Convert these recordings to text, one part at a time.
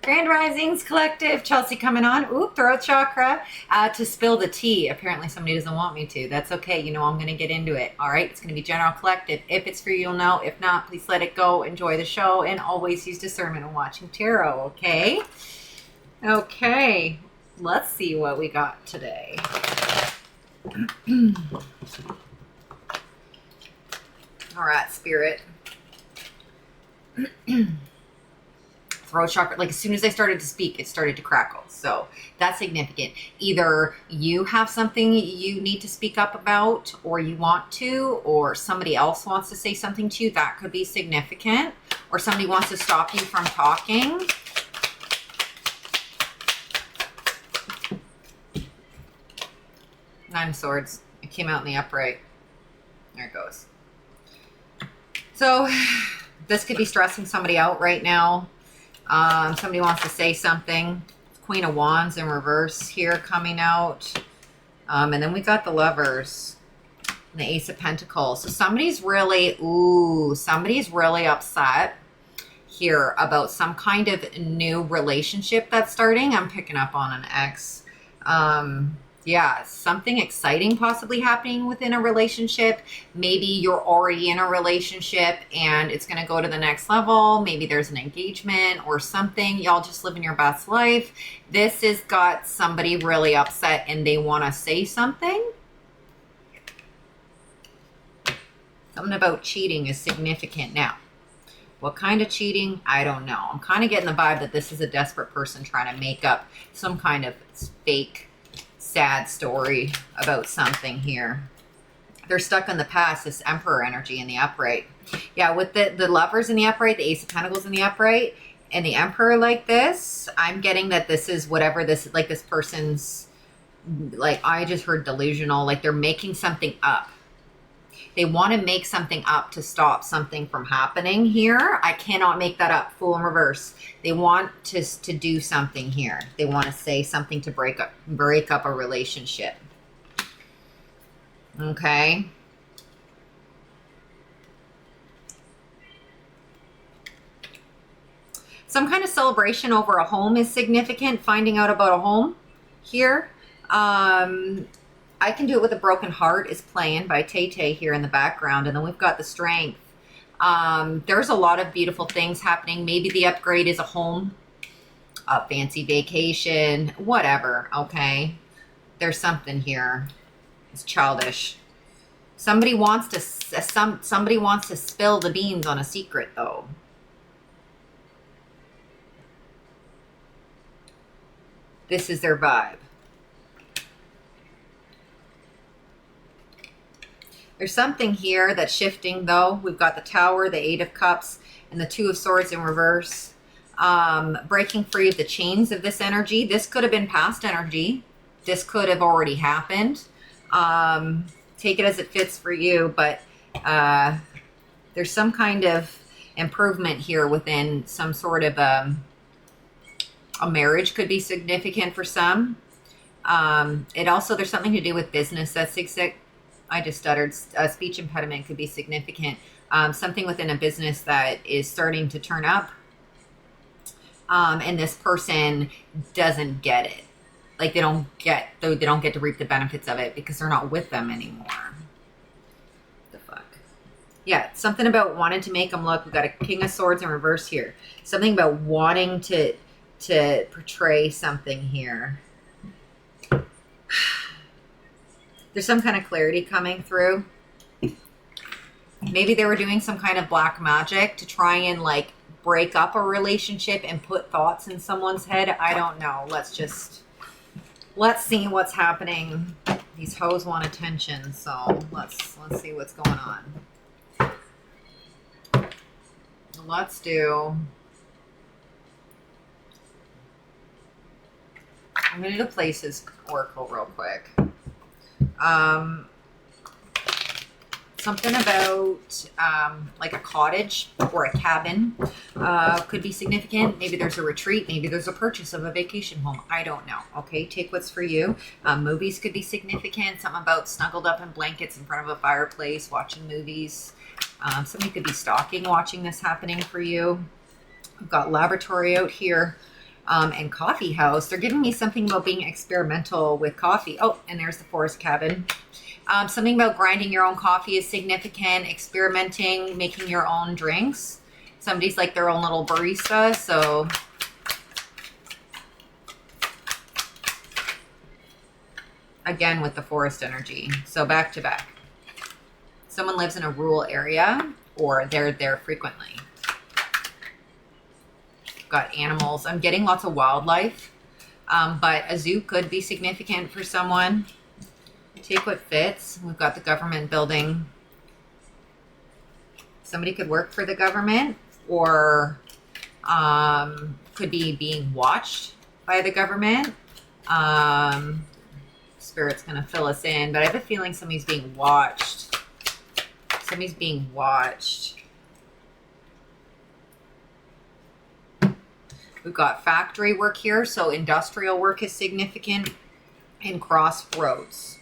Grand Risings Collective, Chelsea coming on. Oop, throat chakra. To spill the tea. Apparently somebody doesn't want me to. That's okay. You know I'm going to get into it. All right, it's going to be general collective. If it's for you, you'll know. If not, please let it go. Enjoy the show and always use discernment when watching tarot, okay? Okay, let's see what we got today. All right, Spirit. Throat chakra, like as soon as I started to speak, it started to crackle. So that's significant. Either you have something you need to speak up about, or you want to, or somebody else wants to say something to you. That could be significant. Or somebody wants to stop you from talking. Nine of Swords. It came out in the upright. There it goes. So this could be stressing somebody out right now. Somebody wants to say something. Queen of Wands in reverse here coming out. And then we got the Lovers and the Ace of Pentacles. So somebody's really upset here about some kind of new relationship that's starting. I'm picking up on an ex. Yeah, something exciting possibly happening within a relationship. Maybe you're already in a relationship and it's going to go to the next level. Maybe there's an engagement or something. Y'all just living your best life. This has got somebody really upset and they want to say something. Something about cheating is significant now. What kind of cheating? I don't know. I'm kind of getting the vibe that this is a desperate person trying to make up some kind of fake sad story about something here. They're stuck in the past, this Emperor energy in the upright. Yeah, with the Lovers in the upright, the Ace of Pentacles in the upright, and the Emperor like this, I'm getting that this is whatever this, like this person's, like I just heard delusional, like they're making something up. They want to make something up to stop something from happening here. I cannot make that up. Fool in reverse. They want to do something here. They want to say something to break up a relationship. Okay. Some kind of celebration over a home is significant. Finding out about a home here. I Can Do It With a Broken Heart is playing by Tay Tay here in the background. And then we've got the Strength. There's a lot of beautiful things happening. Maybe the upgrade is a home, a fancy vacation, whatever. Okay. There's something here. It's childish. Somebody wants to spill the beans on a secret though. This is their vibe. There's something here that's shifting though. We've got the Tower, the Eight of Cups, and the Two of Swords in reverse. Breaking free of the chains of this energy. This could have been past energy. This could have already happened. Take it as it fits for you, but there's some kind of improvement here within some sort of a marriage could be significant for some. It also, there's something to do with business that's I just stuttered. A speech impediment could be significant. Something within a business that is starting to turn up. And this person doesn't get it. Like they don't get to reap the benefits of it because they're not with them anymore. The fuck? Yeah, something about wanting to make them look. We've got a King of Swords in reverse here. Something about wanting to portray something here. There's some kind of clarity coming through. Maybe they were doing some kind of black magic to try and like break up a relationship and put thoughts in someone's head. I don't know. Let's see what's happening. These hoes want attention, so let's see what's going on. Let's do. I'm gonna do Places Oracle real quick. Something about like a cottage or a cabin could be significant. Maybe there's a retreat. Maybe there's a purchase of a vacation home. I don't know. Okay, take what's for you. Movies could be significant. Something about snuggled up in blankets in front of a fireplace, watching movies. Somebody could be stalking, watching this happening for you. I've got laboratory out here. And coffee house. They're giving me something about being experimental with coffee. Oh, and there's the forest cabin. Something about grinding your own coffee is significant. Experimenting, making your own drinks. Somebody's like their own little barista. So again, with the forest energy. So back to back. Someone lives in a rural area or they're there frequently. Got animals. I'm getting lots of wildlife. But a zoo could be significant for someone. Take what fits. We've got the government building. Somebody could work for the government or could be being watched by the government. Spirit's going to fill us in, but I have a feeling somebody's being watched. Somebody's being watched. We've got factory work here, so industrial work is significant, and crossroads.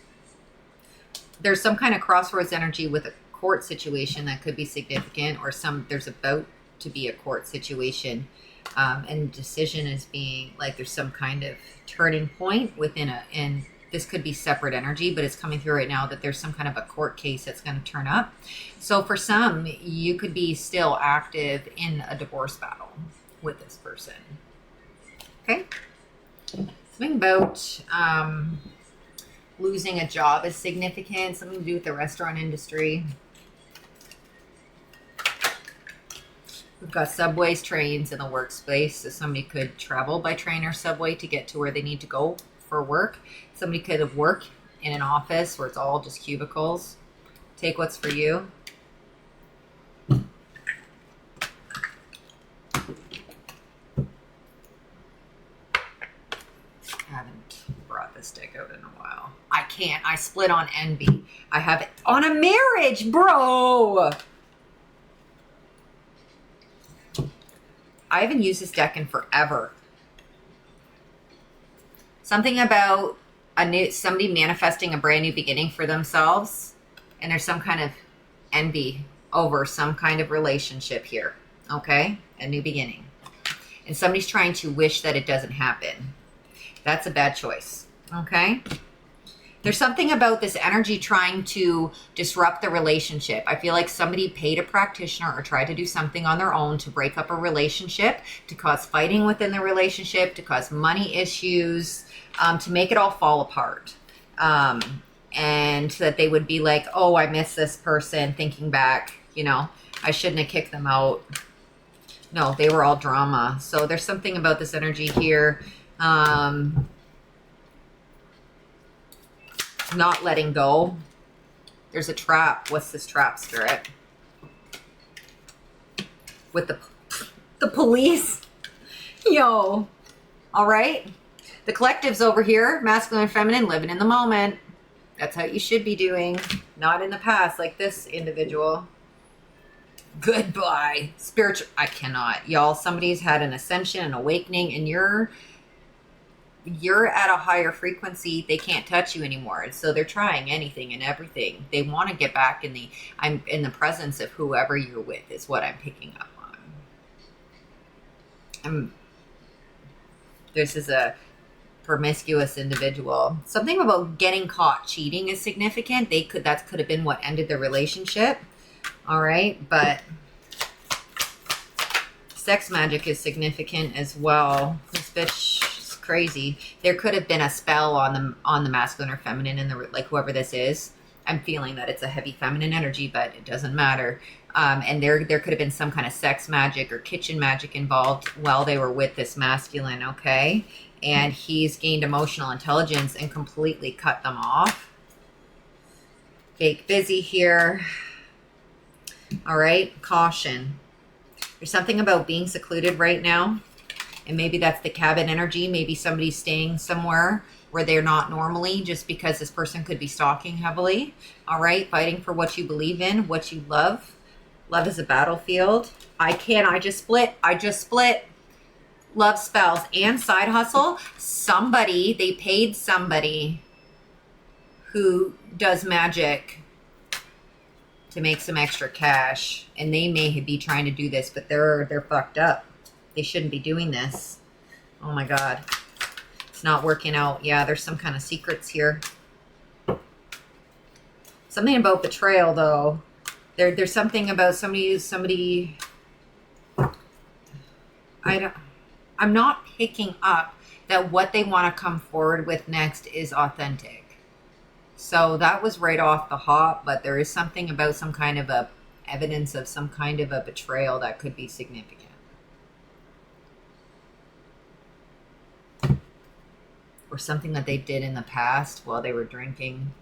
There's some kind of crossroads energy with a court situation that could be significant, or there's about to be a court situation, and decision is being like there's some kind of turning point within and this could be separate energy, but it's coming through right now that there's some kind of a court case that's going to turn up. So for some, you could be still active in a divorce battle with this person. Okay. Something about losing a job is significant. Something to do with the restaurant industry. We've got subways, trains in the workspace. So somebody could travel by train or subway to get to where they need to go for work. Somebody could have worked in an office where it's all just cubicles. Take what's for you. Haven't brought this deck out in a while. I can't. I split on envy. I have it on a marriage, bro. I haven't used this deck in forever. Something about somebody manifesting a brand new beginning for themselves, and there's some kind of envy over some kind of relationship here. Okay, a new beginning, and somebody's trying to wish that it doesn't happen. That's a bad choice. Okay. There's something about this energy trying to disrupt the relationship. I feel like somebody paid a practitioner or tried to do something on their own to break up a relationship, to cause fighting within the relationship, to cause money issues, to make it all fall apart. And so that they would be like, oh, I miss this person, thinking back, you know, I shouldn't have kicked them out. No, they were all drama. So there's something about this energy here. Not letting go. There's a trap. What's this trap, Spirit? With the police? Yo. All right. The collective's over here. Masculine and feminine, living in the moment. That's how you should be doing. Not in the past like this individual. Goodbye. Spiritual. I cannot. Y'all, somebody's had an ascension, an awakening, and you're at a higher frequency. They can't touch you anymore. So they're trying anything and everything. They want to get back in the presence of whoever you're with is what I'm picking up on. This is a promiscuous individual. Something about getting caught cheating is significant. That could have been what ended the relationship. All right. But sex magic is significant as well. This bitch, crazy. There could have been a spell on the masculine or feminine in the, like, whoever this is. I'm feeling that it's a heavy feminine energy, but it doesn't matter. And there could have been some kind of sex magic or kitchen magic involved while they were with this masculine. Okay. And he's gained emotional intelligence and completely cut them off. Fake busy here. All right. Caution. There's something about being secluded right now. And maybe that's the cabin energy. Maybe somebody's staying somewhere where they're not normally, just because this person could be stalking heavily. All right. Fighting for what you believe in, what you love. Love is a battlefield. I just split. Love spells and side hustle. They paid somebody who does magic to make some extra cash. And they may be trying to do this, but they're fucked up. They shouldn't be doing this. Oh my God. It's not working out. Yeah, there's some kind of secrets here. Something about betrayal, though. There's something about somebody. I'm not picking up that what they want to come forward with next is authentic. So that was right off the hop, but there is something about some kind of a evidence of some kind of a betrayal that could be significant. Or something that they did in the past while they were drinking.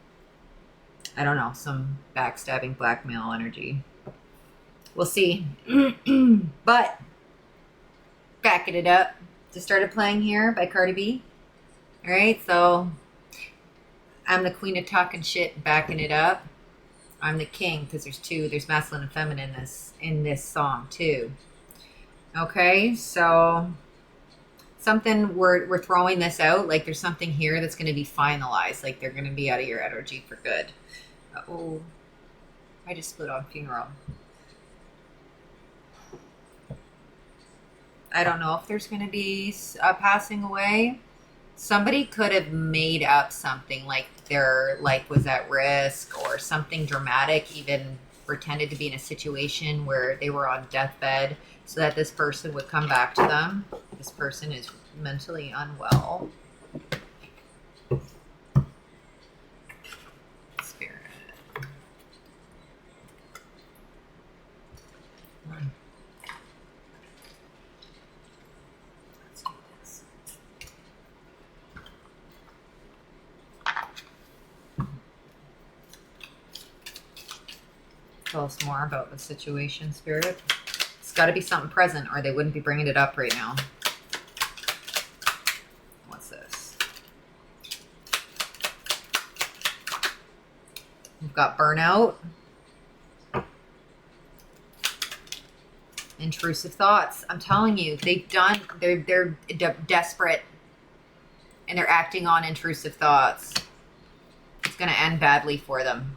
I don't know, some backstabbing blackmail energy. We'll see. But backing it up. Just started playing here by Cardi B. All right, so I'm the queen of talking shit, backing it up. I'm the king because there's masculine and feminine in this song too. Okay, so something we're throwing this out, like there's something here that's going to be finalized, like they're going to be out of your energy for good. Oh, I just split on funeral. I don't know if there's going to be a passing away. Somebody could have made up something, like their life was at risk or something dramatic, even pretended to be in a situation where they were on deathbed so that this person would come back to them. This person is mentally unwell. Spirit. Let's do this. Tell us more about the situation, Spirit. It's got to be something present or they wouldn't be bringing it up right now. What's this? We've got burnout. Intrusive thoughts. I'm telling you, they're desperate and they're acting on intrusive thoughts. It's going to end badly for them.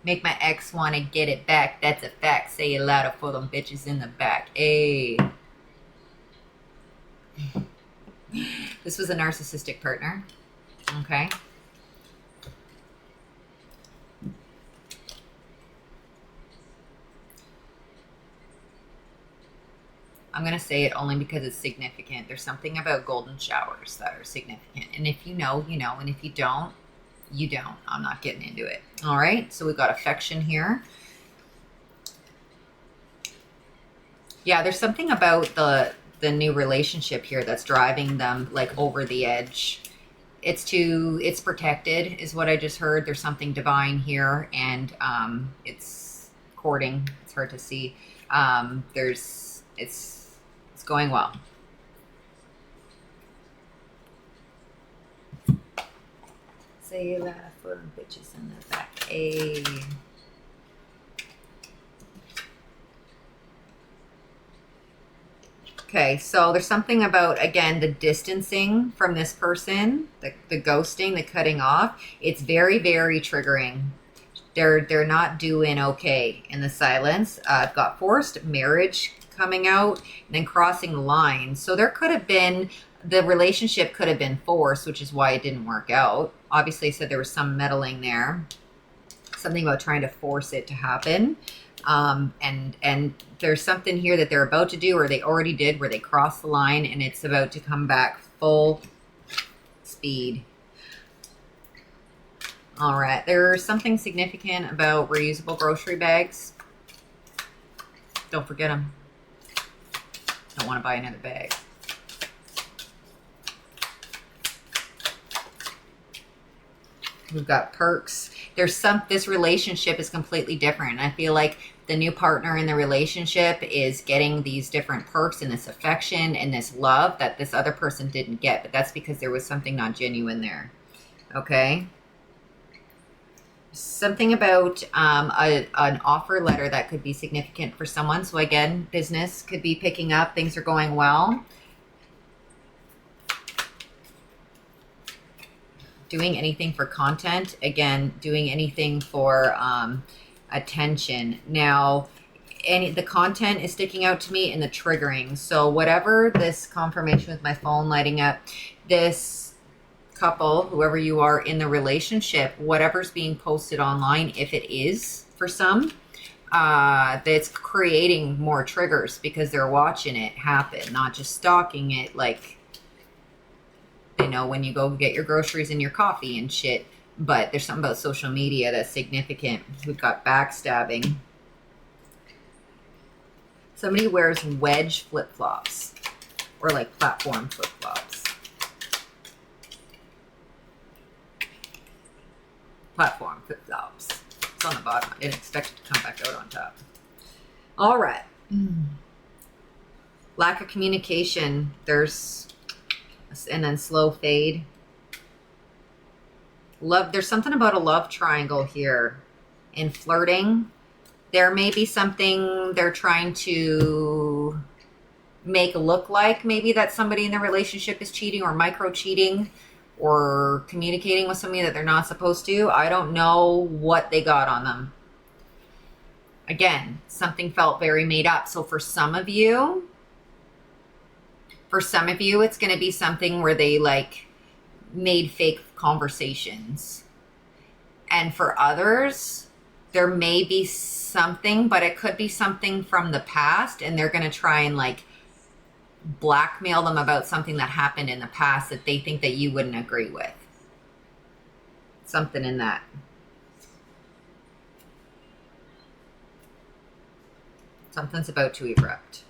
Make my ex want to get it back. That's a fact. Say it louder for them bitches in the back. Hey. This was a narcissistic partner. Okay. I'm going to say it only because it's significant. There's something about golden showers that are significant. And if you know, you know. And if you don't, you don't. I'm not getting into it. All right. So we've got affection here. Yeah, there's something about the new relationship here that's driving them like over the edge. It's protected is what I just heard. There's something divine here, and it's courting. It's hard to see. It's going well. Say that for them bitches in the back. Hey. Okay, so there's something about, again, the distancing from this person, the ghosting, the cutting off. It's very, very triggering. They're not doing okay in the silence. I've got forced marriage coming out and then crossing the line. So there could have been, the relationship could have been forced, which is why it didn't work out. Obviously, I said there was some meddling there. Something about trying to force it to happen. And there's something here that they're about to do or they already did where they crossed the line and it's about to come back full speed. All right. There's something significant about reusable grocery bags. Don't forget them. Don't want to buy another bag. We've got perks. This relationship is completely different. I feel like the new partner in the relationship is getting these different perks and this affection and this love that this other person didn't get. But that's because there was something not genuine there. Okay. Something about an offer letter that could be significant for someone. So again, business could be picking up. Things are going well. Doing anything for content. Again, doing anything for attention. Now, the content is sticking out to me and the triggering. So whatever this confirmation with my phone lighting up, this couple, whoever you are in the relationship, whatever's being posted online, if it is for some, that's creating more triggers because they're watching it happen, not just stalking it. Like, you know, when you go get your groceries and your coffee and shit, but there's something about social media that's significant. We've got backstabbing. Somebody wears wedge flip-flops or like platform flip-flops. Platform flip-flops. It's on the bottom. I didn't expect it to come back out on top. All right. Lack of communication. There's, and then slow fade. Love. There's something about a love triangle here. In flirting, there may be something they're trying to make look like maybe that somebody in the relationship is cheating or micro cheating or communicating with somebody that they're not supposed to. I don't know what they got on them. Again, something felt very made up. So for some of you, it's going to be something where they like made fake conversations. And for others, there may be something, but it could be something from the past, and they're going to try and like blackmail them about something that happened in the past that they think that you wouldn't agree with. Something in that. Something's about to erupt.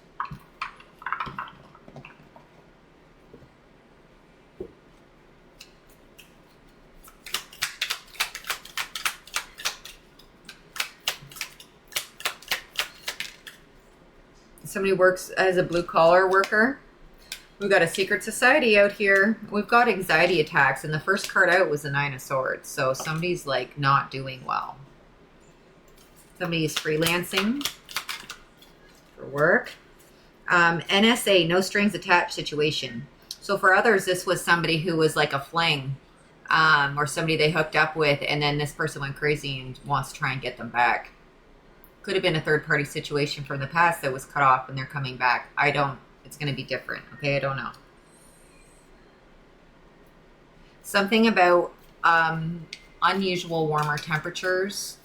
Somebody works as a blue collar worker. We've got a secret society out here. We've got anxiety attacks, and the first card out was the Nine of Swords. So somebody's like not doing well. Somebody's freelancing for work. NSA, no strings attached situation. So for others, this was somebody who was like a fling, or somebody they hooked up with, and then this person went crazy and wants to try and get them back. Could have been a third-party situation from the past that was cut off and they're coming back. It's going to be different. Okay, I don't know. Something about unusual warmer temperatures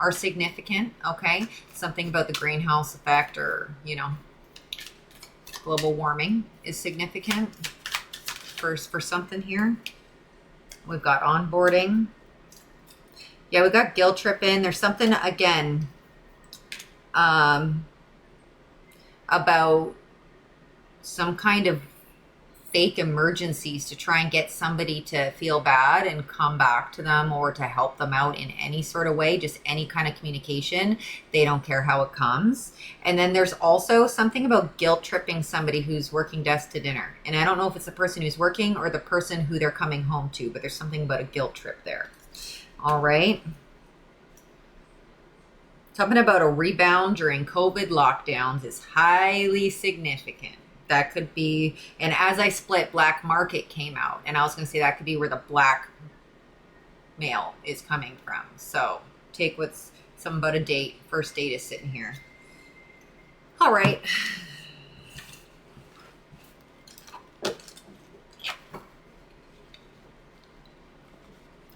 are significant. Okay, something about the greenhouse effect, or global warming is significant for something here. We've got onboarding. Yeah, we got guilt tripping. There's something again. About some kind of fake emergencies to try and get somebody to feel bad and come back to them, or to help them out in any sort of way, just any kind of communication. They don't care how it comes. And then there's also something about guilt tripping somebody who's working desk to dinner. And I don't know if it's the person who's working or the person who they're coming home to, but there's something about a guilt trip there. All right. Something about a rebound during COVID lockdowns is highly significant. That could be, and as I split, black market came out. And I was going to say that could be where the black mail is coming from. So take what's something about a date. First date is sitting here. All right.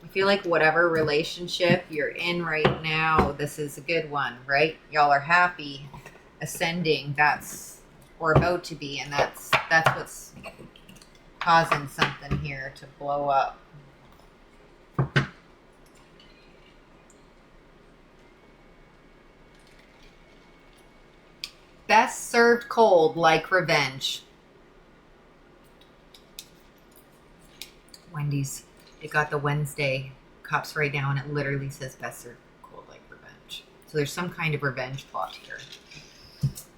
I feel like whatever relationship you're in right now, this is a good one, right? Y'all are happy, ascending, or about to be, and that's what's causing something here to blow up. Best served cold, like revenge. Wendy's. They got the Wednesday cups right now, and it literally says best served cold like revenge. So there's some kind of revenge plot here.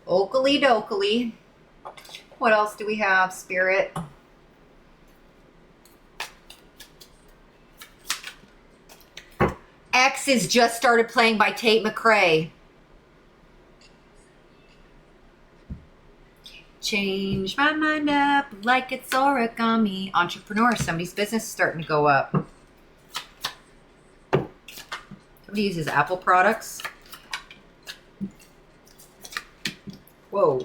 Oakley dokley. What else do we have, Spirit? X is just started playing by Tate McRae. Change my mind up like it's origami. Entrepreneur, somebody's business is starting to go up. Somebody uses Apple products. Whoa,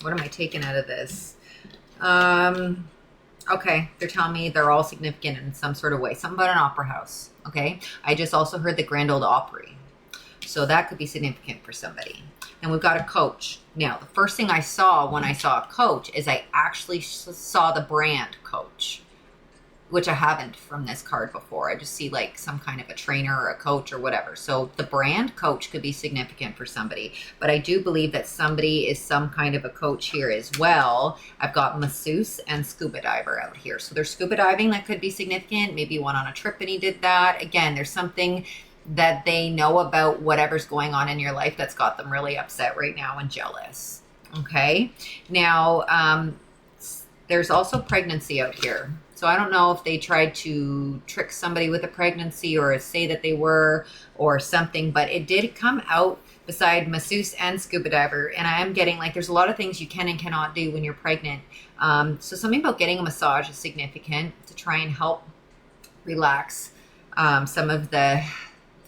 what am I taking out of this? Okay, they're telling me they're all significant in some sort of way. Something about an opera house, okay? I just also heard the Grand Ole Opry. So that could be significant for somebody. And we've got a coach. Now, the first thing I saw when I saw a coach is I actually saw the brand Coach, which I haven't from this card before. I just see like some kind of a trainer or a coach or whatever. So the brand Coach could be significant for somebody. But I do believe that somebody is some kind of a coach here as well. I've got masseuse and scuba diver out here. So there's scuba diving that could be significant. Maybe one on a trip and he did that. Again, there's something that they know about whatever's going on in your life that's got them really upset right now and jealous. Okay. Now, there's also pregnancy out here. So I don't know if they tried to trick somebody with a pregnancy or say that they were or something, but it did come out beside masseuse and scuba diver. And I am getting like, there's a lot of things you can and cannot do when you're pregnant. So something about getting a massage is significant to try and help relax some of the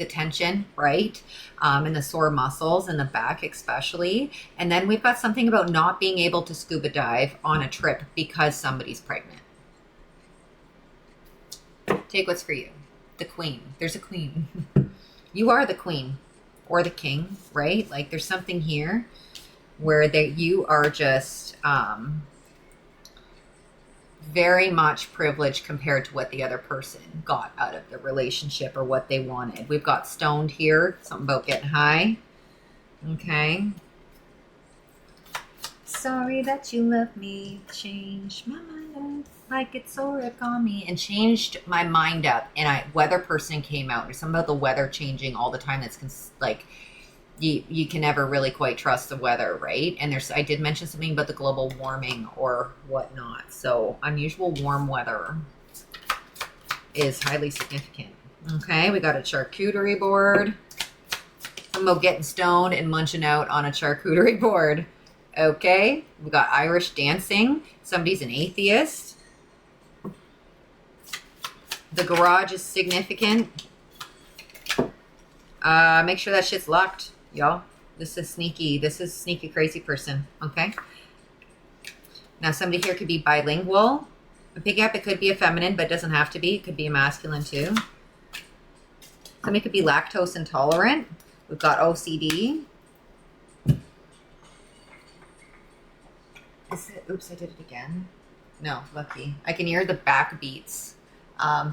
tension, right? And the sore muscles in the back especially. And then we've got something about not being able to scuba dive on a trip because somebody's pregnant. Take what's for you. The queen. There's a queen. You are the queen or the king, right? Like there's something here where you are just very much privileged compared to what the other person got out of the relationship or what they wanted. We've got stoned here. Something about getting high. Okay. Sorry that you left me. Change my mind up like it's origami. And changed my mind up. And weather person came out. There's something about the weather changing all the time. That's like you can never really quite trust the weather, right? And I did mention something about the global warming or whatnot. So unusual warm weather is highly significant. Okay, we got a charcuterie board. Something about getting stoned and munching out on a charcuterie board. Okay, we got Irish dancing. Somebody's an atheist. The garage is significant. Make sure that shit's locked, y'all. This is sneaky crazy person. Okay. Now somebody here could be bilingual. A big up, it could be a feminine, but it doesn't have to be. It could be a masculine too. Somebody could be lactose intolerant. We've got OCD. Oops, I did it again. No, lucky. I can hear the back beats.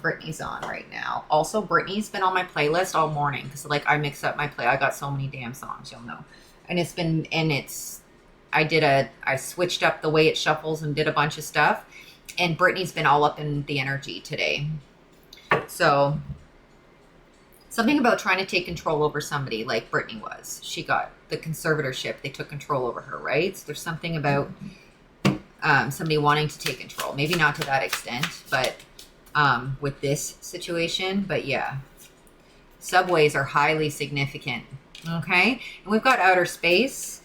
Brittany's on right now. Also, Brittany's been on my playlist all morning because like I mix up my play. I got so many damn songs, you'll know. And I switched up the way it shuffles and did a bunch of stuff. And Brittany's been all up in the energy today. So something about trying to take control over somebody like Brittany was. She got the conservatorship. They took control over her, right? So there's something about somebody wanting to take control. Maybe not to that extent, but with this situation. But yeah, subways are highly significant. Okay, and we've got outer space.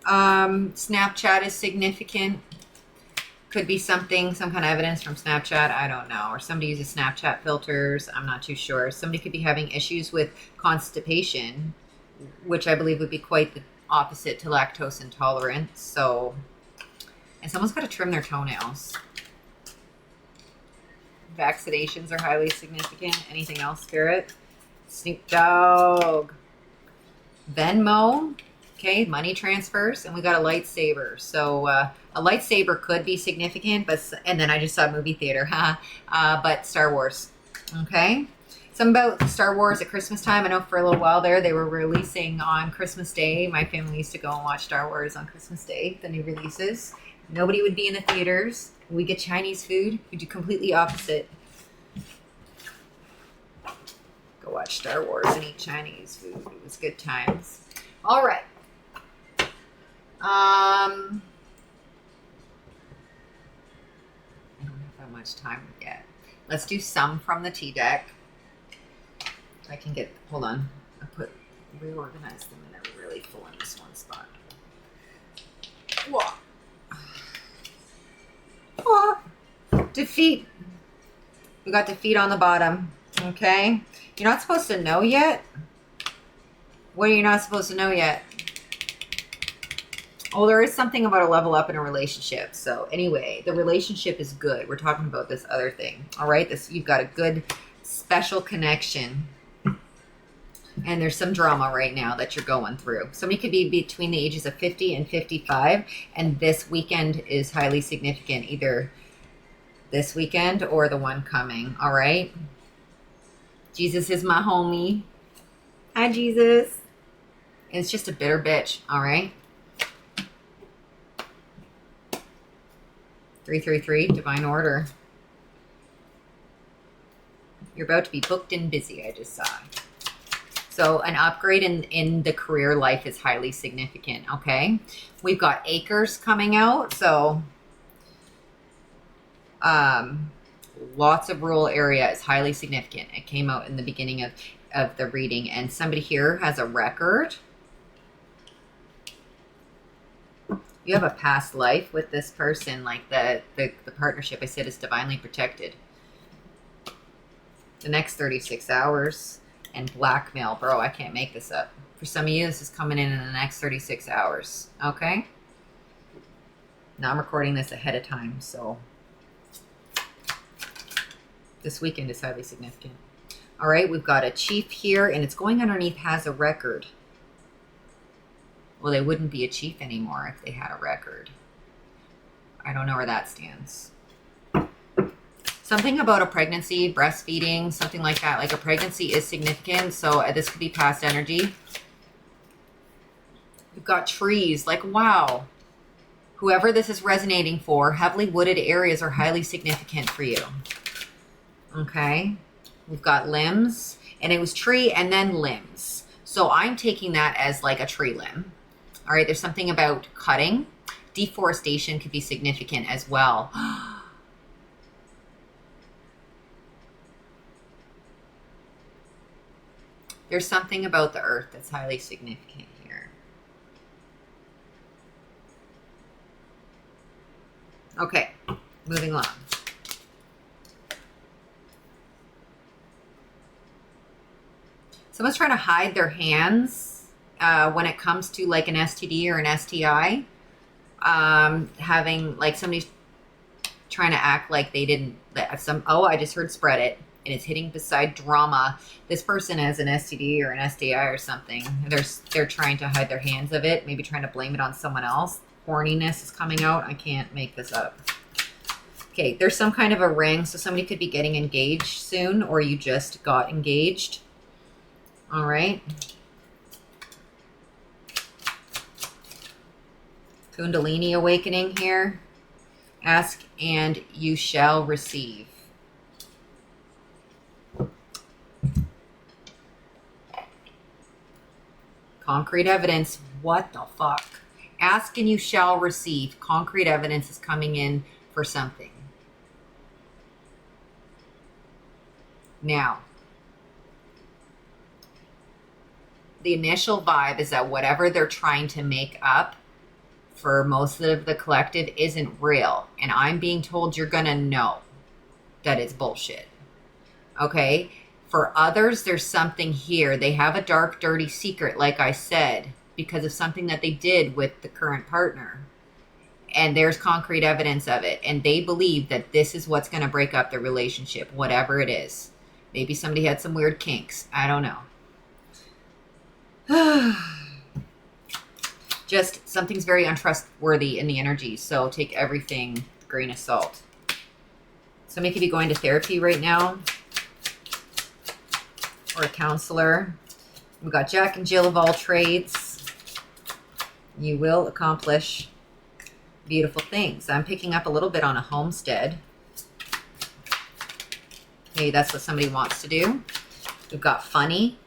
Snapchat is significant. Could be some kind of evidence from Snapchat. I don't know. Or somebody uses Snapchat filters. I'm not too sure. Somebody could be having issues with constipation, which I believe would be quite the opposite to lactose intolerance. So, and someone's got to trim their toenails. Vaccinations are highly significant. Anything else, Spirit? Snoop Dogg. Venmo. Okay, money transfers. And we got a lightsaber. So a lightsaber could be significant, and then I just saw movie theater. But Star Wars. Okay. Something about Star Wars at Christmas time. I know for a little while there, they were releasing on Christmas Day. My family used to go and watch Star Wars on Christmas Day, the new releases. Nobody would be in the theaters. We get Chinese food. We do completely opposite. Go watch Star Wars and eat Chinese food. It was good times. All right. I don't have that much time yet. Let's do some from the tea deck. I can get, hold on. Reorganize them and they're really full in this one spot. Whoa. Defeat We got defeat on the bottom. Okay. You're not supposed to know yet. What are you not supposed to know yet? Oh, there is something about a level up in a relationship. So anyway, the relationship is good. We're talking about this other thing. All right. You've got a good special connection. And there's some drama right now that you're going through. Somebody could be between the ages of 50 and 55. And this weekend is highly significant. Either this weekend or the one coming. All right. Jesus is my homie. Hi, Jesus. And it's just a bitter bitch. All right. 333, divine order. You're about to be booked and busy, I just saw. So an upgrade in the career life is highly significant, okay? We've got acres coming out, so lots of rural area is highly significant. It came out in the beginning of the reading, and somebody here has a record. You have a past life with this person, like the partnership I said is divinely protected. The next 36 hours and blackmail, bro, I can't make this up. For some of you, this is coming in the next 36 hours, okay? Now I'm recording this ahead of time, so this weekend is highly significant. All right, we've got a chief here, and it's going underneath has a record. Well, they wouldn't be a chief anymore if they had a record. I don't know where that stands. Something about a pregnancy, breastfeeding, something like that. Like a pregnancy is significant, so this could be past energy. We've got trees. Like, wow. Whoever this is resonating for, heavily wooded areas are highly significant for you. Okay. We've got limbs, and it was tree and then limbs. So I'm taking that as like a tree limb. All right, there's something about cutting. Deforestation could be significant as well. There's something about the earth that's highly significant here. Okay, moving on. Someone's trying to hide their hands when it comes to like an STD or an STI. Having like somebody's trying to act like they didn't, oh, I just heard spread it. And it's hitting beside drama. This person has an STD or an STI or something. They're trying to hide their hands of it, maybe trying to blame it on someone else. Horniness is coming out. I can't make this up. Okay, there's some kind of a ring, so somebody could be getting engaged soon, or you just got engaged. All right. Kundalini awakening here. Ask and you shall receive. Concrete evidence. What the fuck? Ask and you shall receive. Concrete evidence is coming in for something. Now, the initial vibe is that whatever they're trying to make up for most of the collective isn't real. And I'm being told you're going to know that it's bullshit. Okay? For others, there's something here. They have a dark, dirty secret, like I said, because of something that they did with the current partner. And there's concrete evidence of it. And they believe that this is what's going to break up the relationship, whatever it is. Maybe somebody had some weird kinks. I don't know. Just something's very untrustworthy in the energy. So take everything with a grain of salt. Somebody could be going to therapy right now. Or a counselor. We've got Jack and Jill of all trades. You will accomplish beautiful things. I'm picking up a little bit on a homestead. Maybe that's what somebody wants to do. We've got funny.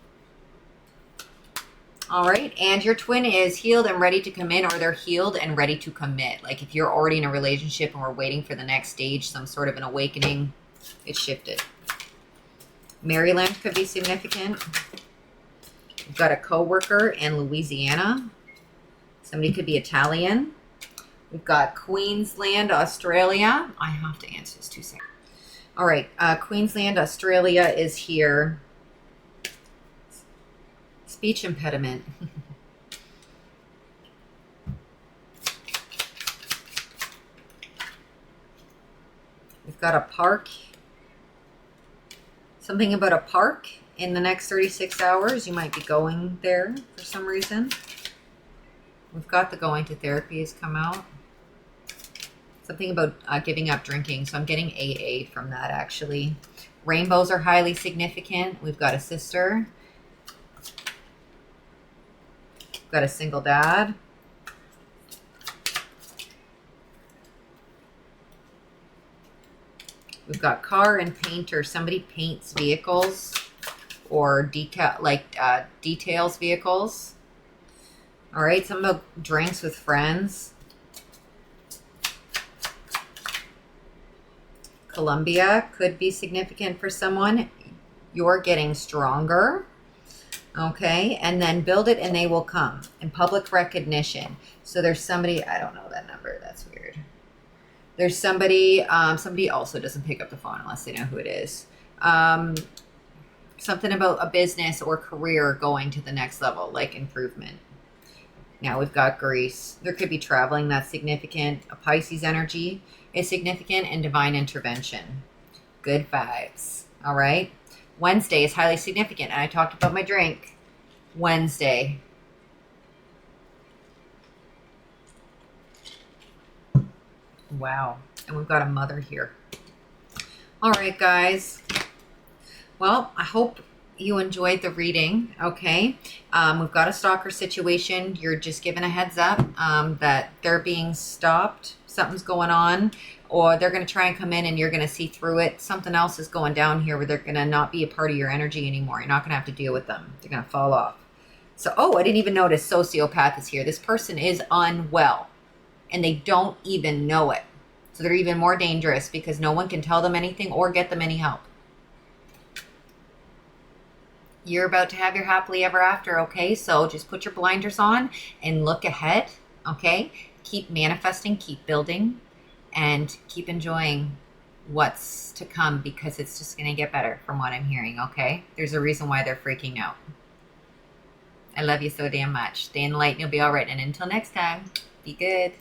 All right. And your twin is healed and ready to come in, or they're healed and ready to commit. Like if you're already in a relationship and we're waiting for the next stage, some sort of an awakening, it's shifted. Maryland could be significant. We've got a coworker in Louisiana. Somebody could be Italian. We've got Queensland, Australia. I have to answer this 2 seconds. All right, Queensland, Australia is here. Speech impediment. We've got a park. Something about a park in the next 36 hours. You might be going there for some reason. We've got the going to therapy has come out. Something about giving up drinking. So I'm getting AA from that, actually. Rainbows are highly significant. We've got a sister. We've got a single dad. We've got car and painter. Somebody paints vehicles or details vehicles. All right, something about drinks with friends. Colombia could be significant for someone. You're getting stronger. Okay, and then build it and they will come. And public recognition. So there's somebody, I don't know that number. That's weird. There's somebody, somebody also doesn't pick up the phone unless they know who it is. Something about a business or career going to the next level, like improvement. Now we've got Greece. There could be traveling that's significant. A Pisces energy is significant, and divine intervention. Good vibes. All right. Wednesday is highly significant. And I talked about my drink. Wednesday. Wow. And we've got a mother here. All right, guys. Well, I hope you enjoyed the reading. Okay. We've got a stalker situation. You're just given a heads up that they're being stopped. Something's going on, or they're going to try and come in and you're going to see through it. Something else is going down here where they're going to not be a part of your energy anymore. You're not going to have to deal with them. They're going to fall off. So, oh, I didn't even notice sociopath is here. This person is unwell and they don't even know it. So they're even more dangerous because no one can tell them anything or get them any help. You're about to have your happily ever after, okay? So just put your blinders on and look ahead, okay? Keep manifesting, keep building, and keep enjoying what's to come because it's just going to get better from what I'm hearing, okay? There's a reason why they're freaking out. I love you so damn much. Stay in the light and you'll be all right. And until next time, be good.